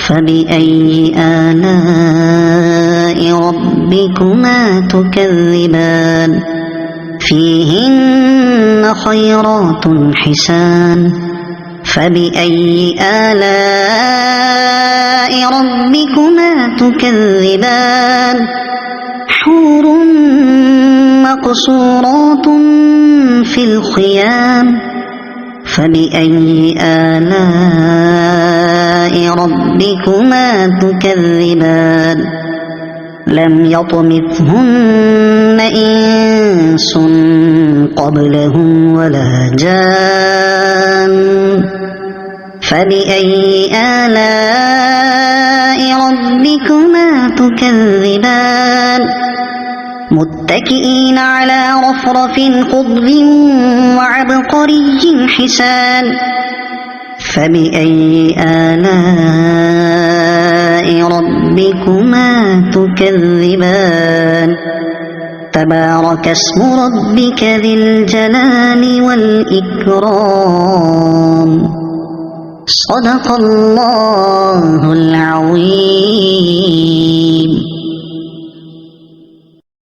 فبأي آلاء ربكما تكذبان فيهن خيرات حسان فبأي آلاء ربكما تكذبان حور مقصورات في الخيام فبأي آلاء ربكما تكذبان لم يطمثهن إنس قبلهم ولا جان فبأي آلاء ربكما تكذبان متكئين على رفرف خضر وعبقري حسان فبأي آلاء ربكما تكذبان تبارك اسم ربك ذي الجلال والإكرام صدق الله العظيم.